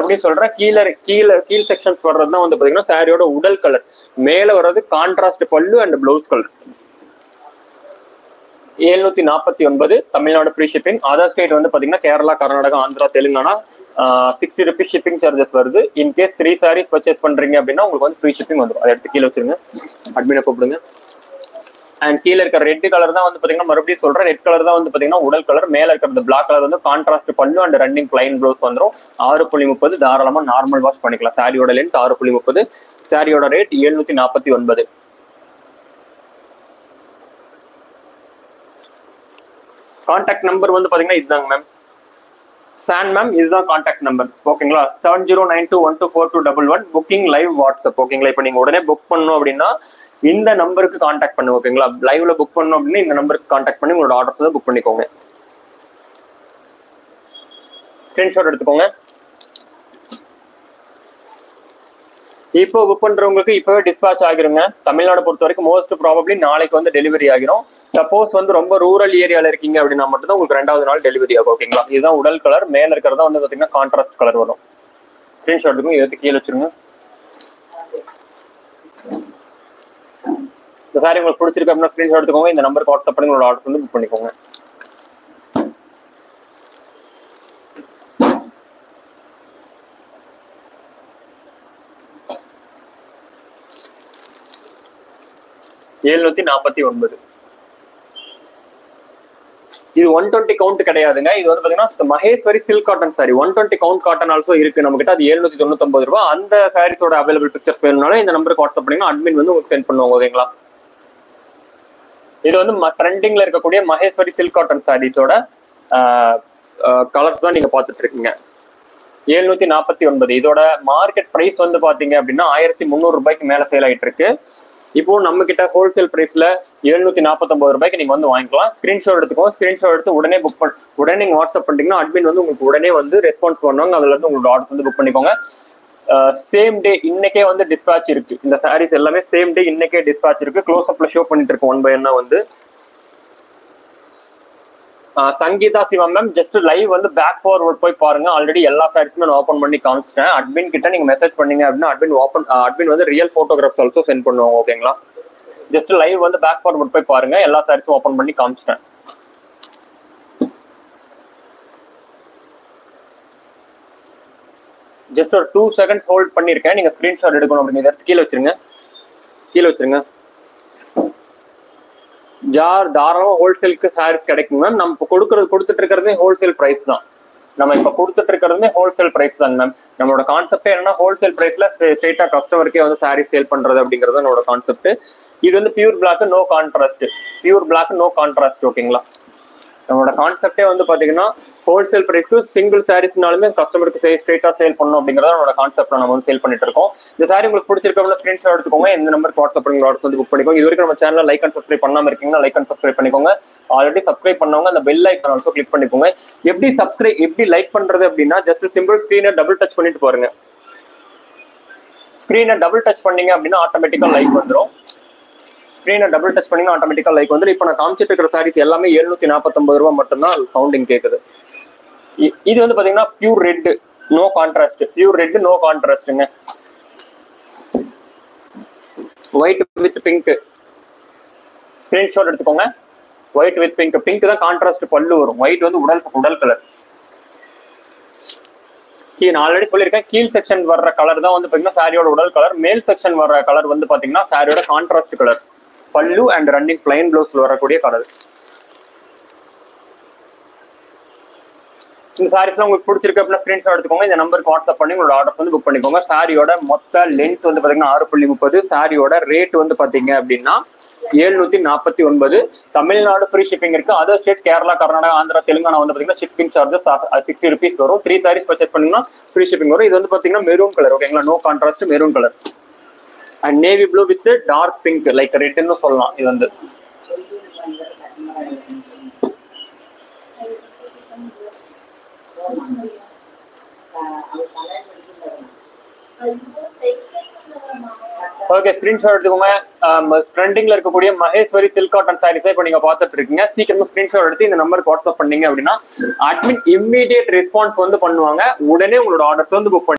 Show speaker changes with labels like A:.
A: மறுபடியும் சொல்றேன், கீழ் செக்ஷன்ஸ் வர்றதுதான் வந்து பாத்தீங்கன்னா சாரியோட உடல் கலர், மேல வர்றது கான்ட்ராஸ்ட் பல்லு and blouse colour. 749 Tamil Nadu free shipping. Other state வந்து பாத்தீங்கன்னா Kerala, Karnataka, Andhra, Telangana 60 rupees shipping charges வருது. இன்கேஸ் 3 sarees பர்ச்சேஸ் பண்றீங்க அப்படின்னா உங்களுக்கு வந்து ஃப்ரீ ஷிப்பிங் வந்துடும். அதை எடுத்து கீழே வச்சிருங்க, அட்மினை கூப்பிடுங்க. அண்ட் கீழே இருக்கிற ரெட் கலர் தான் வந்து பாத்தீங்கன்னா, மறுபடியும் சொல்றேன், ரெட் கலர் தான் வந்து பாத்தீங்கன்னா உடல் கலர். மேல இருக்கிறது பிளாக் கலர் வந்து கான்ட்ராஸ்ட் பல்லு அண்ட் ரன்னிங் பிளைன் ப்ளவுஸ் வந்துடும். 6.30 தாராளமா நார்மல் வாஷ் பண்ணிக்கலாம். சாரியோட லென்த் 6.30, சாரியோட ரேட் 749. கான்டாக்ட் நம்பர் வந்து பாத்தீங்கன்னா இதுதாங்க மேம், சான் மேம், இதுதான் கான்டாக்ட் நம்பர். ஓகேங்களா? 7092124211. Booking live WhatsApp. ஓகேங்களா? இப்போ நீங்க உடனே புக் பண்ணணும் அப்படின்னா இந்த நம்பருக்கு கான்டாக்ட் பண்ணுங்க. ஓகேங்களா? லைவ்ல புக் பண்ணணும் அப்படின்னா இந்த நம்பருக்கு கான்டாக்ட் பண்ணி உங்களோட ஆர்டர்ஸ் வந்து புக் பண்ணிக்கோங்க. ஸ்கிரீன்ஷாட் எடுத்துக்கோங்க. இப்போ புக் பண்றவங்களுக்கு இப்பவே டிஸ்பாச் ஆகிருங்க. தமிழ்நாடு பொறுத்த வரைக்கும் மோஸ்ட் ப்ராபப்ளி நாளைக்கு வந்து டெலிவரி ஆகிரும். சப்போஸ் வந்து ரொம்ப ரூரல் ஏரியால இருக்கீங்க அப்படின்னா மட்டும்தான் உங்களுக்கு 2வது நாள் டெலிவரி ஆகும். ஓகேங்களா? இதுதான் உடல் கலர். மேல இருக்கிறதா வந்து பாத்தீங்கன்னா கான்ட்ராஸ்ட் கலர் வரும். ஸ்கிரீன்ஷாட் எடுத்துக்கோங்க, எடுத்து கீழே வச்சிருங்க. இந்த சாரி உங்களுக்கு பிடிச்சிருக்கு அப்படின்னா ஸ்கிரீன்ஷாட் எடுத்துக்கோங்க. இந்த நம்பருக்கு வாட்ஸ்அப் பண்ணி உங்களோட ஆர்டர்ஸ் வந்து புக் பண்ணிக்கோங்க. இது 120 கவுண்ட் கிடையாதுங்க. இது வந்து பாத்தீங்கன்னா Maheswari silk cotton sorry. 120 count cotton also இருக்கு நம்ம கிட்ட. அது 799 ரூபாய். அந்த சாரீஸோட அவைலபிள் பிக்சர்ஸ் வேணும்னாலும் இந்த நம்பருக்கு வாட்ஸ்அப் பண்ணீங்கன்னா அட்மின் வந்து உங்களுக்கு சென்ட் பண்ணுவாங்க. ஓகேங்களா? இது வந்து ட்ரெண்டிங்ல இருக்கக்கூடிய மகேஸ்வரி சில்க் காட்டன் சாரீஸோட கலர்ஸ் தான் நீங்க பாத்துட்டு இருக்கீங்க. 749. இதோட மார்க்கெட் பிரைஸ் வந்து பாத்தீங்க அப்படின்னா 1300 ரூபாய்க்கு மேல சேல் ஆயிட்டு இருக்கு. இப்போ நம்ம கிட்ட ஹோல்சேல் பிரைஸ்ல 749 ரூபாய்க்கு நீங்க வந்து வாங்கிக்கலாம். ஸ்கிரீன்ஷாட் எடுத்துக்கோங்க. ஸ்கிரீன்ஷாட் எடுத்து உடனே புக் பண்ணி உடனே நீங்க வாட்ஸ்அப் பண்ணிட்டீங்கன்னா அட்மின் வந்து உங்களுக்கு உடனே வந்து ரெஸ்பான்ஸ் பண்ணுவாங்க. அதுல இருந்து உங்களோட ஆர்டர்ஸ் வந்து புக் பண்ணிக்கோங்க. சேம் டே இன்னைக்கே வந்து டிஸ்பேச் இருக்கு. இந்த சாரீஸ் எல்லாமே சேம் டே இன்னைக்கே டிஸ்பேச் இருக்கு. க்ளோஸ் அப்ல ஷோ பண்ணிட்டு இருக்கு ஒன் பை ஒன்னா வந்து. சங்கீதா சிவம் மேம், ஜஸ்ட் லைவ் வந்து பேக் ஃபார்வர்ட் போய் பாருங்க. ஆல்ரெடி எல்லா சாரீஸுமே நான் ஓப்பன் பண்ணி காமிச்சிட்டேன். அட்மின் கிட்ட நீங்க மெசேஜ் பண்ணீங்க அப்படின்னா அட்மின் வந்து ரியல் போட்டோகிராஃப்ஸ் ஆல்சோ சென்ட் பண்ணுவாங்க. ஓகேங்களா? ஜஸ்ட் லைவ் வந்து பேக் ஃபார்வர்ட் போய் பாருங்க. எல்லா சாரீஸும் ஓப்பன் பண்ணி காமிச்சிட்டேன். ஜஸ்ட் ஒரு 2 seconds ஹோல்ட் பண்ணிருக்கேன். நீங்க ஸ்கிரீன்ஷாட் எடுக்கணும் அப்படிங்கிற கீழே வச்சிருங்க, கீழே வச்சிருங்க. தாராளமா ஹோல்சேலுக்கு சாரீஸ் கிடைக்கும் மேம். நம்ம கொடுத்துட்டு இருக்கிறதே ஹோல்சேல் பிரைஸ் தான். நம்ம இப்ப கொடுத்துட்டு இருக்கிறதுமே ஹோல்சேல் பிரைஸ் தாங்க மேம். நம்மளோட கான்செப்டே என்னன்னா ஹோல்சேல் பிரைஸ்ல ஸ்ட்ரெயிட்டா கஸ்டமருக்கே வந்து சாரீ சேல் பண்றது அப்படிங்கிறது நம்மளோட கான்செப்ட். இது வந்து pure black no contrast, pure black no contrast. ஓகேங்களா? நம்மளோட கான்செப்டே வந்து பாத்தீங்கன்னா ஹோல்சேல் பிரைஸ்க்கு சிங்கிள் சாரீஸ்னாலுமே கஸ்டமருக்கு ஸ்ட்ரெயிட்டா சேல் பண்ணணும் அப்படிங்கறத நம்மளோட கான்செப்ட்ல நம்ம வந்து சேல் பண்ணிட்டு இருக்கோம். இந்த சாரி உங்களுக்கு பிடிச்சிருக்க ஸ்கிரீன்ஷாட் எடுத்துக்கோங்க. இந்த நம்பருக்கு வாட்ஸ்அப் பண்ணி ஆர்டர்ஸ் வந்து புக் பண்ணிக்கோங்க. இது வரைக்கும் நம்ம சேனலை லைக் அண்ட் சப்ஸ்கிரைப் பண்ணாம இருக்கீங்கன்னா லைக் அண்ட் சப்ஸ்கிரைப் பண்ணிக்கோங்க. ஆல்ரெடி சப்ஸ்கிரைப் பண்ணவங்க அந்த பெல் ஐக்கான் ஆல்சோ கிளிக் பண்ணிக்கோங்க. எப்படி லைக் பண்றது அப்படின்னா ஜஸ்ட் சிம்பிள் ஸ்கிரீனை டபுள் டச் பண்ணிட்டு பாருங்க. ஸ்கிரீனை டபுள் டச் பண்ணீங்க அப்படின்னா ஆட்டோமேட்டிக்கா லைக் வந்துடும். ஸ்கிரீனை டபுள் டச் பண்ணீங்கன்னா ஆட்டோமேட்டிக்கா லைக் வந்துடும். இப்போ நான் காமிச்சிட்டு இருக்கிற சாரீஸ் எல்லாமே 749 ரூபாய் மட்டும்தான் சவுண்டிங் கேட்குது. இது வந்து பாத்தீங்கன்னா pure red no contrast, pure red no கான்ட்ராஸ்ட்ங்க. White with pink. ஸ்கிரீன்ஷாட் எடுத்துக்கோங்க. White with pink. பிங்க் தான் கான்ட்ராஸ்ட் பல்லு வரும். ஒயிட் வந்து உடல் கலர். நான் ஆல்ரெடி சொல்லியிருக்கேன், கீழ் செக்ஷன் வர்ற கலர் தான் வந்து பாத்தீங்கன்னா சாரியோட உடல் கலர். மேல் செக்ஷன் வர்ற கலர் வந்து பாத்தீங்கன்னா சாரியோட கான்ட்ராஸ்ட் கலர். பல்லு அண்ட் ரன்னிங் பிளைன் ப்ளவுஸ்ல வரக்கூடிய கலர். இந்த சாரீஸ்லாம் உங்களுக்கு பிடிச்சிருக்கு அப்படின்னா ஸ்கிரீன்ஷாட் எடுத்துக்கோங்க. இந்த நம்பருக்கு வாட்ஸ்அப் பண்ணி உங்களோட ஆர்டர்ஸ் வந்து புக் பண்ணிக்கோங்க. சாரியோட மொத்த லென்த் வந்து பாத்தீங்கன்னா 6.30. சாரியோட ரேட் வந்து பாத்தீங்க அப்படின்னா 749. தமிழ்நாடு ஃப்ரீ ஷிப்பிங் இருக்கு. அதர் ஸ்டேட் கேரளா, கர்நாடகா, ஆந்திரா, தெலுங்கானா வந்து பாத்தீங்கன்னா ஷிப்பிங் சார்ஜஸ் 60 rupees வரும். 3 sarees பர்ச்சேஸ் பண்ணீங்கன்னா ஃப்ரீ ஷிப்பிங் வரும். இது வந்து பாத்தீங்கன்னா மெரூன் கலர். ஓகேங்களா? No contrast maroon colour and navy blue with dark pink like ரெட்னு சொல்லலாம். இது வந்து ஓகே. ஸ்கிரீன்ஷாட் எடுத்துக்கோங்க. ட்ரெண்டிங்ல இருக்கக்கூடிய மகேஸ்வரி சில்க் காட்டன் சாரீஸ் இப்போ நீங்க பாத்துட்டு இருக்கீங்க. சீக்கிரமா ஸ்கிரீன்ஷாட் எடுத்து இந்த நம்பருக்கு வாட்ஸ்அப் பண்ணீங்க அப்படின்னா அட்மின் இம்மீடியட் ரெஸ்பான்ஸ் வந்து பண்ணுவாங்க. உடனே உங்களோட ஆர்டர்ஸ் வந்து புக் பண்ணி